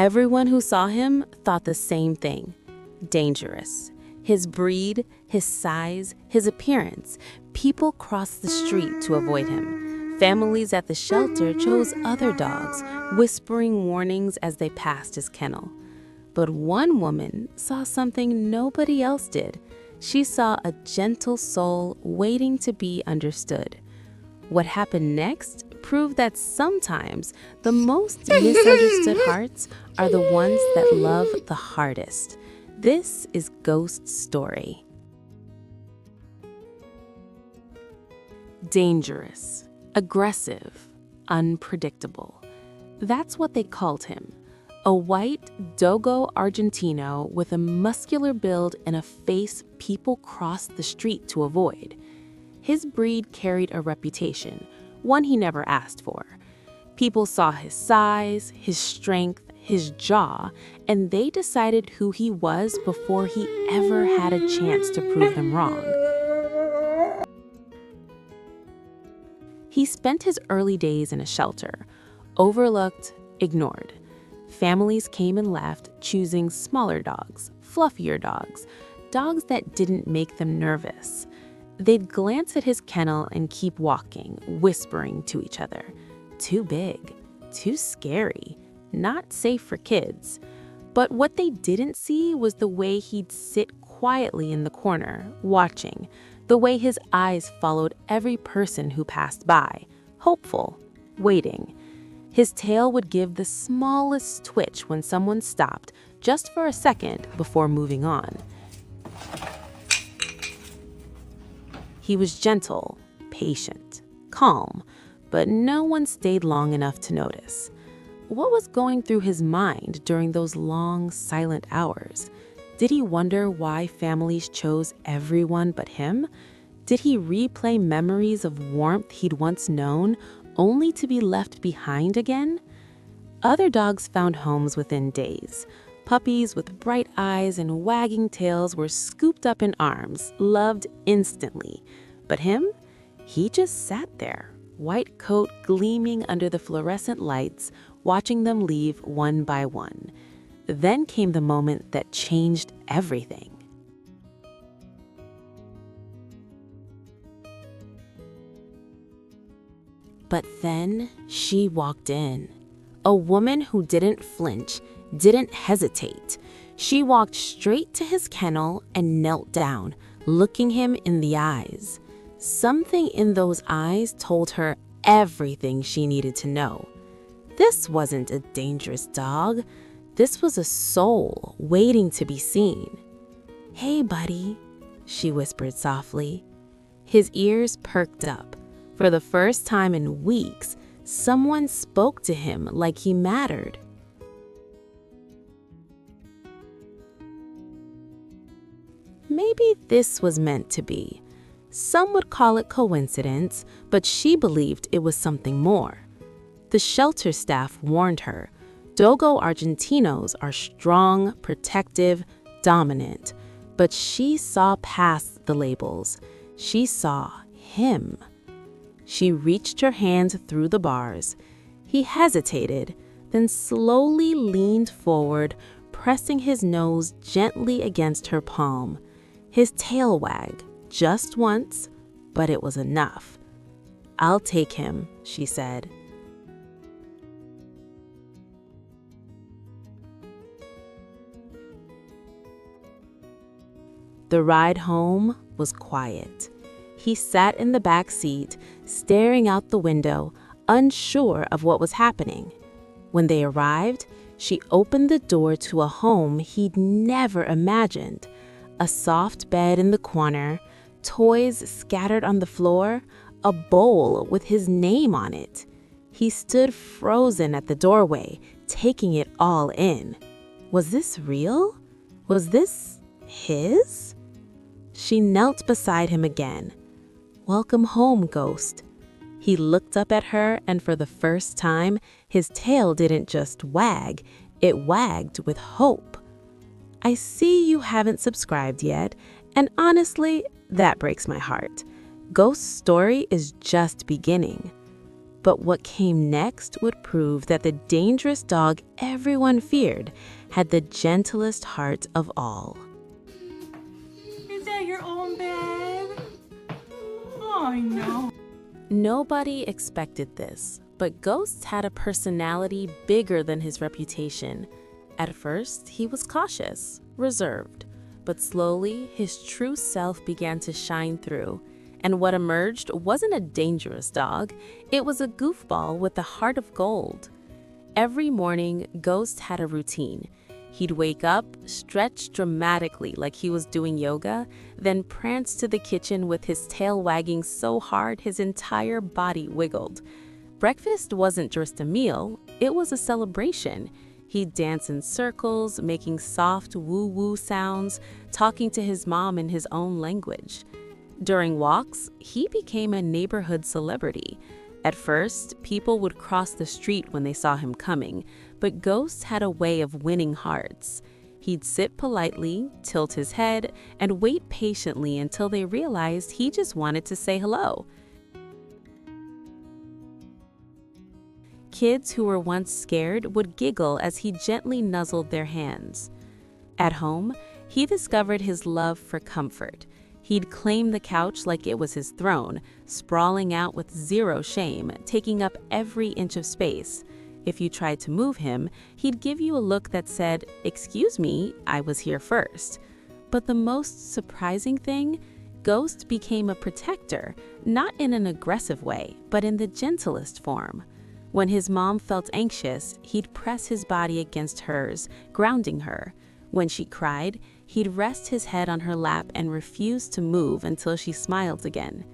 Everyone who saw him thought the same thing: dangerous. His breed, his size, his appearance. People crossed the street to avoid him. Families at the shelter chose other dogs, whispering warnings as they passed his kennel. But one woman saw something nobody else did. She saw a gentle soul waiting to be understood. What happened next proved that sometimes the most misunderstood hearts are the ones that love the hardest. This is Ghost's story. Dangerous, aggressive, unpredictable. That's what they called him. A white Dogo Argentino with a muscular build and a face people crossed the street to avoid. His breed carried a reputation, one he never asked for. People saw his size, his strength, his jaw, and they decided who he was before he ever had a chance to prove them wrong. He spent his early days in a shelter, overlooked, ignored. Families came and left, choosing smaller dogs, fluffier dogs, dogs that didn't make them nervous. They'd glance at his kennel and keep walking, whispering to each other. Too big, too scary, not safe for kids. But what they didn't see was the way he'd sit quietly in the corner, watching, the way his eyes followed every person who passed by, hopeful, waiting. His tail would give the smallest twitch when someone stopped, just for a second before moving on. He was gentle, patient, calm, but no one stayed long enough to notice. What was going through his mind during those long, silent hours? Did he wonder why families chose everyone but him? Did he replay memories of warmth he'd once known, only to be left behind again? Other dogs found homes within days. Puppies with bright eyes and wagging tails were scooped up in arms, loved instantly. But him? He just sat there, white coat gleaming under the fluorescent lights, watching them leave one by one. Then came the moment that changed everything. But then she walked in. A woman who didn't flinch, didn't hesitate. She walked straight to his kennel and knelt down, looking him in the eyes. Something in those eyes told her everything she needed to know. This wasn't a dangerous dog. This was a soul waiting to be seen. "Hey, buddy," she whispered softly. His ears perked up. For the first time in weeks, someone spoke to him like he mattered. Maybe this was meant to be. Some would call it coincidence, but she believed it was something more. The shelter staff warned her, Dogo Argentinos are strong, protective, dominant. But she saw past the labels. She saw him. She reached her hand through the bars. He hesitated, then slowly leaned forward, pressing his nose gently against her palm. His tail wagged, just once, but it was enough. "I'll take him," she said. The ride home was quiet. He sat in the back seat, staring out the window, unsure of what was happening. When they arrived, she opened the door to a home he'd never imagined. A soft bed in the corner, toys scattered on the floor, a bowl with his name on it. He stood frozen at the doorway, taking it all in. Was this real? Was this his? She knelt beside him again. "Welcome home, Ghost." He looked up at her, and for the first time, his tail didn't just wag, it wagged with hope. I see you haven't subscribed yet, and honestly, that breaks my heart. Ghost's story is just beginning. But what came next would prove that the dangerous dog everyone feared had the gentlest heart of all. Is that your own bed? Oh, no. Nobody expected this, but Ghost had a personality bigger than his reputation. At first, he was cautious, reserved, but slowly his true self began to shine through. And what emerged wasn't a dangerous dog, it was a goofball with a heart of gold. Every morning, Ghost had a routine. He'd wake up, stretch dramatically like he was doing yoga, then prance to the kitchen with his tail wagging so hard his entire body wiggled. Breakfast wasn't just a meal, it was a celebration. He'd dance in circles, making soft woo-woo sounds, talking to his mom in his own language. During walks, he became a neighborhood celebrity. At first, people would cross the street when they saw him coming, but Ghost had a way of winning hearts. He'd sit politely, tilt his head, and wait patiently until they realized he just wanted to say hello. Kids who were once scared would giggle as he gently nuzzled their hands. At home, he discovered his love for comfort. He'd claim the couch like it was his throne, sprawling out with zero shame, taking up every inch of space. If you tried to move him, he'd give you a look that said, "Excuse me, I was here first." But the most surprising thing, Ghost became a protector, not in an aggressive way, but in the gentlest form. When his mom felt anxious, he'd press his body against hers, grounding her. When she cried, he'd rest his head on her lap and refuse to move until she smiled again.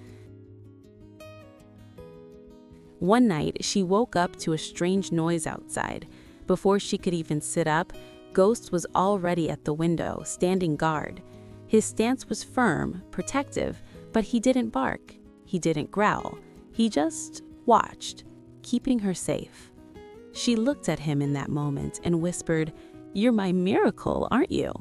One night, she woke up to a strange noise outside. Before she could even sit up, Ghost was already at the window, standing guard. His stance was firm, protective, but he didn't bark. He didn't growl. He just watched, keeping her safe. She looked at him in that moment and whispered, "You're my miracle, aren't you?"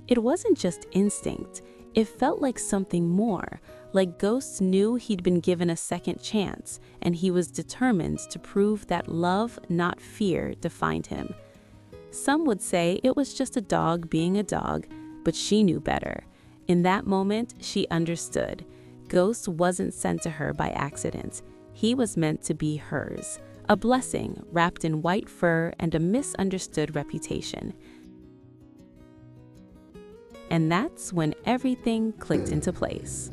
It wasn't just instinct. It felt like something more, like Ghost knew he'd been given a second chance, and he was determined to prove that love, not fear, defined him. Some would say it was just a dog being a dog, but she knew better. In that moment, she understood. Ghost wasn't sent to her by accident. He was meant to be hers, a blessing wrapped in white fur and a misunderstood reputation. And that's when everything clicked into place.